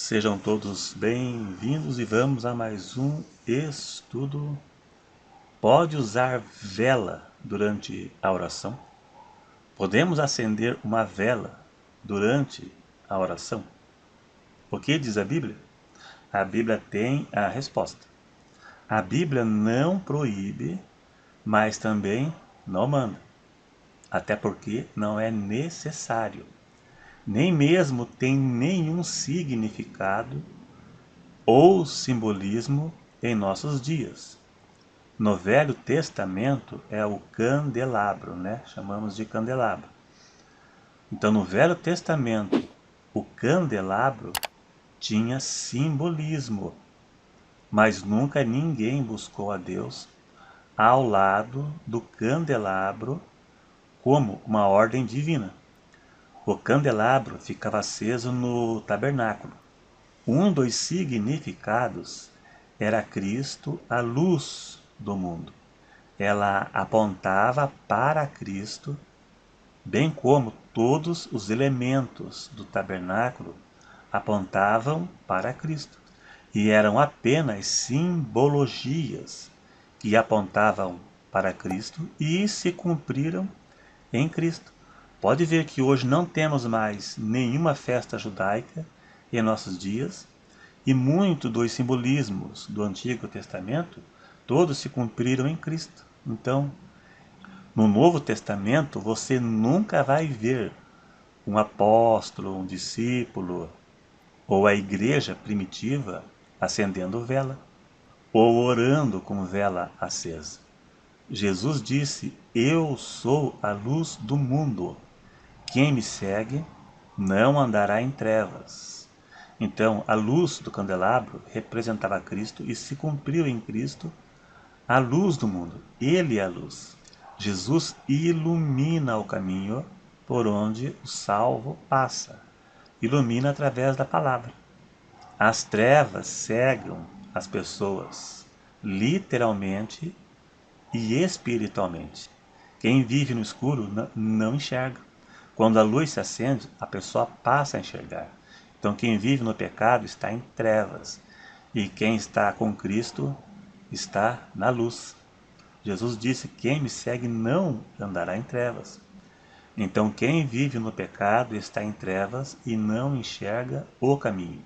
Sejam todos bem-vindos e vamos a mais um estudo. Pode usar vela durante a oração? Podemos acender uma vela durante a oração? O que diz a Bíblia? A Bíblia tem a resposta. A Bíblia não proíbe, mas também não manda. Até porque não é necessário. Nem mesmo tem nenhum significado ou simbolismo em nossos dias. No Velho Testamento é o candelabro, né? Chamamos de candelabro. Então, no Velho Testamento, o candelabro tinha simbolismo, mas nunca ninguém buscou a Deus ao lado do candelabro como uma ordem divina. O candelabro ficava aceso no tabernáculo. Um dos significados era Cristo, a luz do mundo. Ela apontava para Cristo, bem como todos os elementos do tabernáculo apontavam para Cristo. E eram apenas simbologias que apontavam para Cristo e se cumpriram em Cristo. Pode ver que hoje não temos mais nenhuma festa judaica em nossos dias, e muito dos simbolismos do Antigo Testamento, todos se cumpriram em Cristo. Então, no Novo Testamento, você nunca vai ver um apóstolo, um discípulo, ou a igreja primitiva acendendo vela, ou orando com vela acesa. Jesus disse: "Eu sou a luz do mundo. Quem me segue não andará em trevas." Então, a luz do candelabro representava Cristo e se cumpriu em Cristo a luz do mundo. Ele é a luz. Jesus ilumina o caminho por onde o salvo passa. Ilumina através da palavra. As trevas cegam as pessoas, literalmente e espiritualmente. Quem vive no escuro não enxerga. Quando a luz se acende, a pessoa passa a enxergar. Então, quem vive no pecado está em trevas, e quem está com Cristo está na luz. Jesus disse: "Quem me segue não andará em trevas." Então, quem vive no pecado está em trevas e não enxerga o caminho.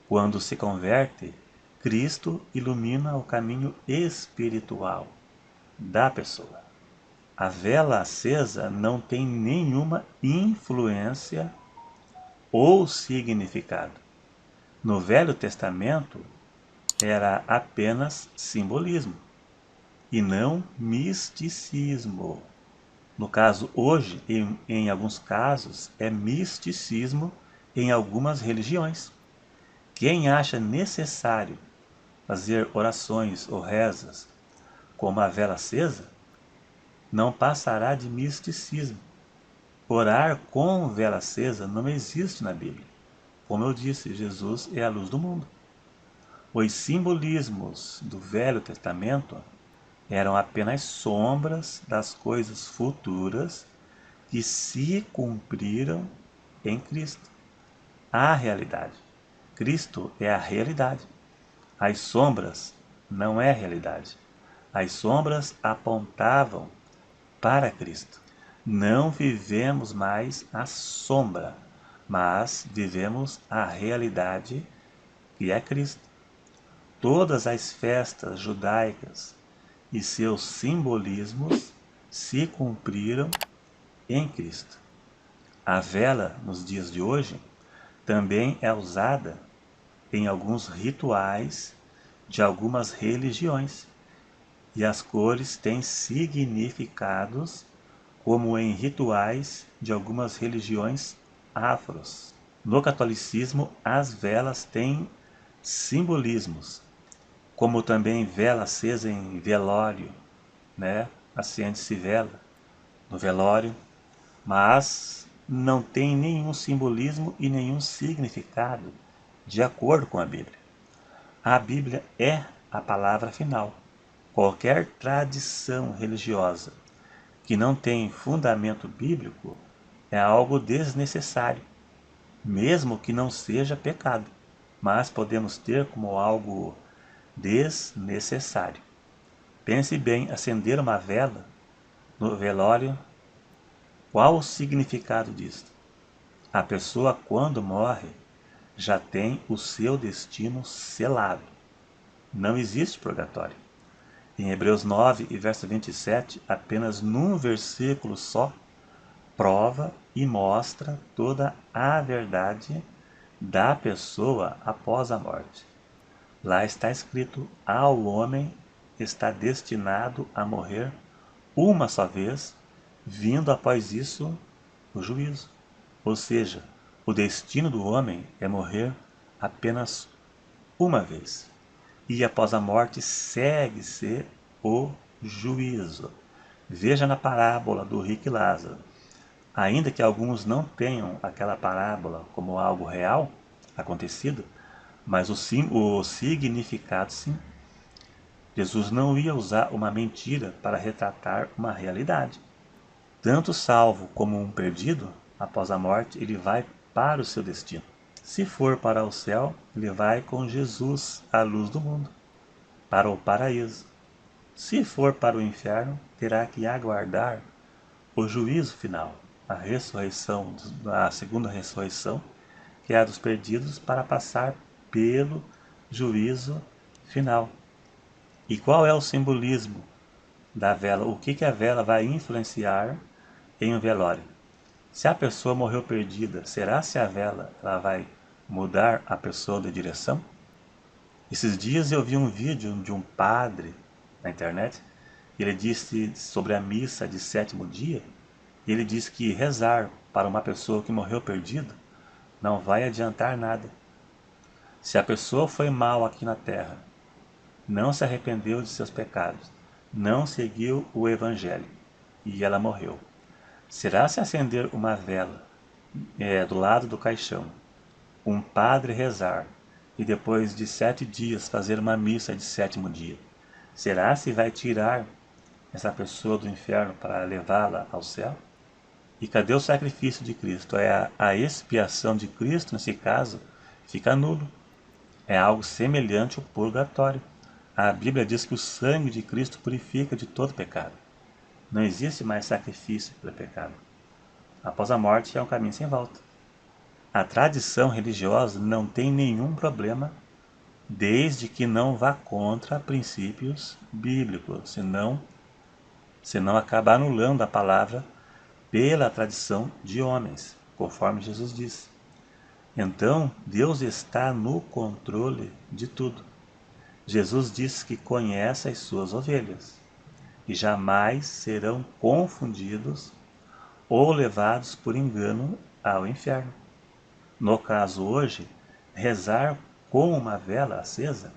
Quando se converte, Cristo ilumina o caminho espiritual da pessoa. A vela acesa não tem nenhuma influência ou significado. No Velho Testamento era apenas simbolismo e não misticismo. No caso, hoje, em alguns casos, é misticismo em algumas religiões. Quem acha necessário fazer orações ou rezas como a vela acesa, não passará de misticismo. Orar com vela acesa não existe na Bíblia. Como eu disse, Jesus é a luz do mundo. Os simbolismos do Velho Testamento eram apenas sombras das coisas futuras que se cumpriram em Cristo. A realidade. Cristo é a realidade. As sombras não é a realidade. As sombras apontavam para Cristo. Não vivemos mais a sombra, mas vivemos a realidade que é Cristo. Todas as festas judaicas e seus simbolismos se cumpriram em Cristo. A vela, nos dias de hoje, também é usada em alguns rituais de algumas religiões, e as cores têm significados como em rituais de algumas religiões afros. No catolicismo, as velas têm simbolismos, como também vela acesa em velório, né? Acende-se vela no velório, mas não tem nenhum simbolismo e nenhum significado de acordo com a Bíblia. A Bíblia é a palavra final. Qualquer tradição religiosa que não tem fundamento bíblico é algo desnecessário, mesmo que não seja pecado. mas podemos ter como algo desnecessário. Pense bem, acender uma vela no velório, qual o significado disto? A pessoa, quando morre, já tem o seu destino selado. Não existe purgatório. Em Hebreus 9 e verso 27, apenas num versículo só, prova e mostra toda a verdade da pessoa após a morte. Lá está escrito: ao homem está destinado a morrer uma só vez, vindo após isso o juízo. Ou seja, o destino do homem é morrer apenas uma vez. E após a morte segue-se o juízo. Veja na parábola do rico e Lázaro. Ainda que alguns não tenham aquela parábola como algo real, acontecido, mas o significado sim. Jesus não ia usar uma mentira para retratar uma realidade. Tanto salvo como um perdido, após a morte, ele vai para o seu destino. Se for para o céu, ele vai com Jesus, a luz do mundo, para o paraíso. Se for para o inferno, terá que aguardar o juízo final, a ressurreição, a segunda ressurreição, que é a dos perdidos, para passar pelo juízo final. E qual é o simbolismo da vela? O que a vela vai influenciar em um velório? Se a pessoa morreu perdida, será se a vela ela vai mudar a pessoa de direção? Esses dias eu vi um vídeo de um padre na internet. Ele disse sobre a missa de sétimo dia. Ele disse que rezar para uma pessoa que morreu perdida não vai adiantar nada. Se a pessoa foi mal aqui na terra, não se arrependeu de seus pecados, não seguiu o evangelho e ela morreu, será se acender uma vela do lado do caixão, um padre rezar e depois de 7 dias fazer uma missa de sétimo dia, será se vai tirar essa pessoa do inferno para levá-la ao céu? E cadê o sacrifício de Cristo? A expiação de Cristo, nesse caso, fica nulo. É algo semelhante ao purgatório. A Bíblia diz que o sangue de Cristo purifica de todo pecado. Não existe mais sacrifício pelo pecado. Após a morte é um caminho sem volta. A tradição religiosa não tem nenhum problema desde que não vá contra princípios bíblicos, senão acaba anulando a palavra pela tradição de homens, conforme Jesus disse. Então, Deus está no controle de tudo. Jesus disse que conhece as suas ovelhas e jamais serão confundidos ou levados por engano ao inferno. No caso hoje, rezar com uma vela acesa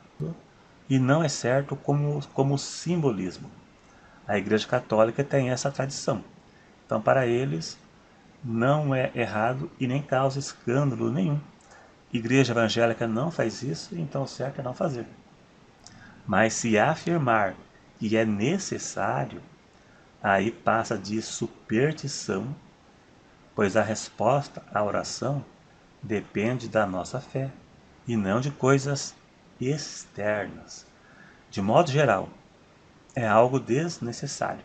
e não é certo como simbolismo. A Igreja Católica tem essa tradição. Então, para eles, não é errado e nem causa escândalo nenhum. Igreja evangélica não faz isso, então o certo é não fazer. Mas se afirmar que é necessário, aí passa de superstição, pois a resposta à oração depende da nossa fé e não de coisas externas. De modo geral, é algo desnecessário.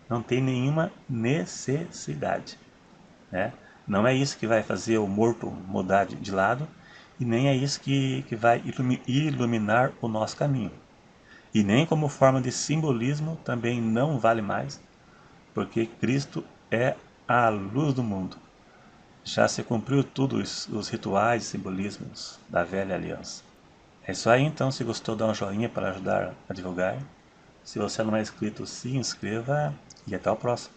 Não tem nenhuma necessidade, né? Não é isso que vai fazer o morto mudar de lado e nem é isso que vai iluminar o nosso caminho. E nem como forma de simbolismo também não vale mais, porque Cristo é a luz do mundo. Já se cumpriu tudo os rituais e simbolismos da velha aliança. É isso aí, então. Se gostou, dá um joinha para ajudar a divulgar. Se você não é inscrito, se inscreva e até o próximo.